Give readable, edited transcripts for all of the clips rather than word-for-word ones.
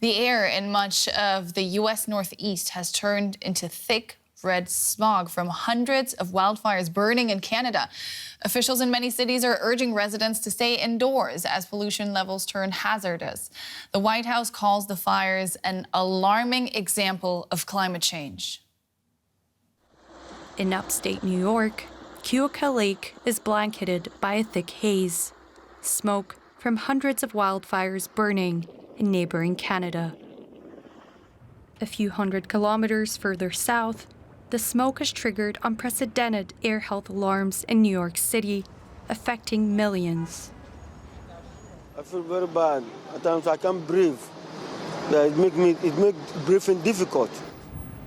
The air in much of the U.S. Northeast has turned into thick red smog from hundreds of wildfires burning in Canada. Officials in many cities are urging residents to stay indoors as pollution levels turn hazardous. The White House calls the fires an alarming example of climate change. In upstate New York, Keokuk Lake is blanketed by a thick haze. Smoke from hundreds of wildfires burning in neighboring Canada. A few hundred kilometers further south, the smoke has triggered unprecedented air health alarms in New York City, affecting millions. I feel very bad. At times I can't breathe. It makes breathing difficult.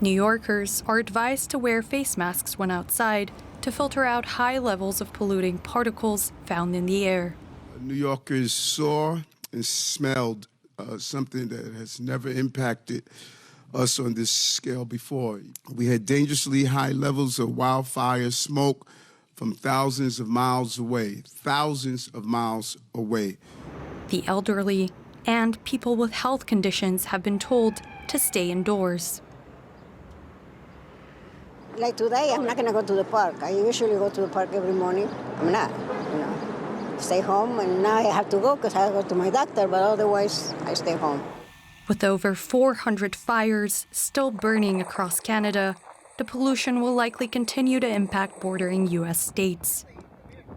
New Yorkers are advised to wear face masks when outside to filter out high levels of polluting particles found in the air. New Yorkers saw and smelled something that has never impacted us on this scale before. We had dangerously high levels of wildfire smoke from thousands of miles away, The elderly and people with health conditions have been told to stay indoors. Like today, I'm not going to go to the park. I usually go to the park every morning. I'm not, Stay home, and now I have to go because I have to go to my doctor, but otherwise I stay home. With over 400 fires still burning across Canada, the pollution will likely continue to impact bordering U.S. states.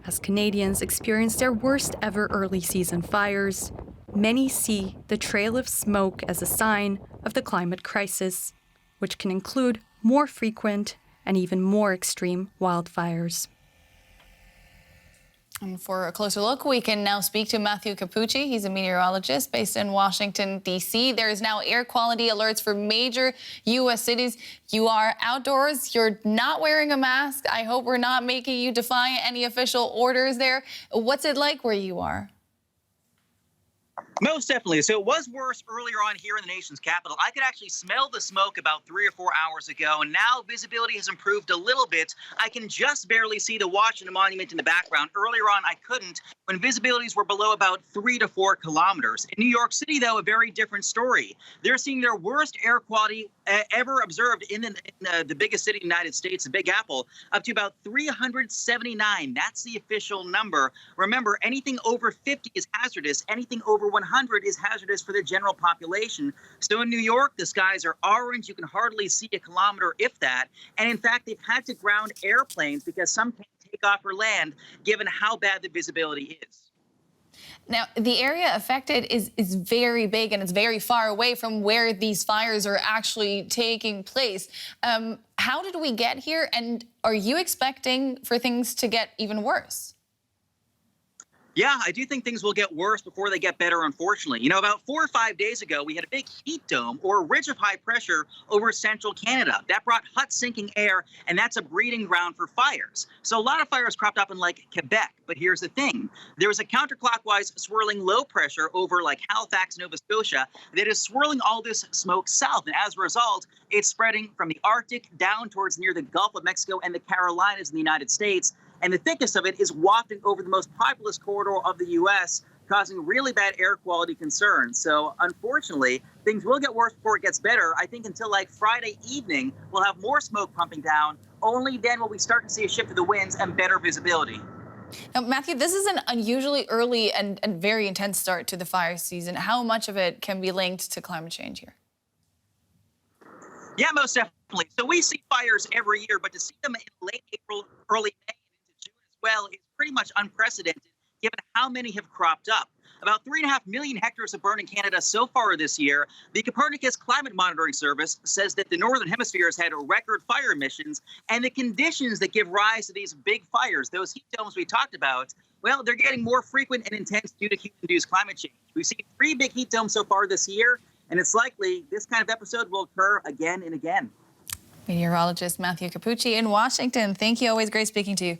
As Canadians experience their worst ever early season fires, many see the trail of smoke as a sign of the climate crisis, which can include more frequent and even more extreme wildfires. And for a closer look, we can now speak to Matthew Capucci. He's a meteorologist based in Washington, D.C. There is now air quality alerts for major U.S. cities. You are outdoors. You're not wearing a mask. I hope we're not making you defy any official orders there. What's it like where you are? Most definitely. So it was worse earlier on here in the nation's capital. I could actually smell the smoke about 3 or 4 hours ago, and now visibility has improved a little bit. I can just barely see the Washington Monument in the background. Earlier on, I couldn't when visibilities were below about 3 to 4 kilometers. In New York City, though, a very different story. They're seeing their worst air quality ever observed in the biggest city in the United States, the Big Apple, up to about 379. That's the official number. Remember, anything over 50 is hazardous. Anything over 100 is hazardous for the general population. So in New York, the skies are orange. You can hardly see a kilometer, if that. And in fact, they've had to ground airplanes because some can't take off or land, given how bad the visibility is. Now, the area affected is very big, and it's very far away from where these fires are actually taking place. How did we get here, and are you expecting for things to get even worse? Yeah, I do think things will get worse before they get better, unfortunately. About 4 or 5 days ago, we had a big heat dome or a ridge of high pressure over central Canada. That brought hot sinking air, and that's a breeding ground for fires. So a lot of fires cropped up in Quebec. But here's the thing. There was a counterclockwise swirling low pressure over Halifax, Nova Scotia, that is swirling all this smoke south. And as a result, it's spreading from the Arctic down towards near the Gulf of Mexico and the Carolinas in the United States. And the thickest of it is wafting over the most populous corridor of the U.S., causing really bad air quality concerns. So unfortunately, things will get worse before it gets better. I think until Friday evening, we'll have more smoke pumping down. Only then will we start to see a shift of the winds and better visibility. Now, Matthew, this is an unusually early and very intense start to the fire season. How much of it can be linked to climate change here? Yeah, most definitely. So we see fires every year, but to see them in late April, early May, well, it's pretty much unprecedented given how many have cropped up. About 3.5 million hectares have burned in Canada so far this year. The Copernicus Climate Monitoring Service says that the Northern Hemisphere has had record fire emissions, and the conditions that give rise to these big fires, those heat domes we talked about, well, they're getting more frequent and intense due to human-induced climate change. We've seen 3 big heat domes so far this year, and it's likely this kind of episode will occur again and again. Meteorologist Matthew Capucci in Washington. Thank you. Always great speaking to you.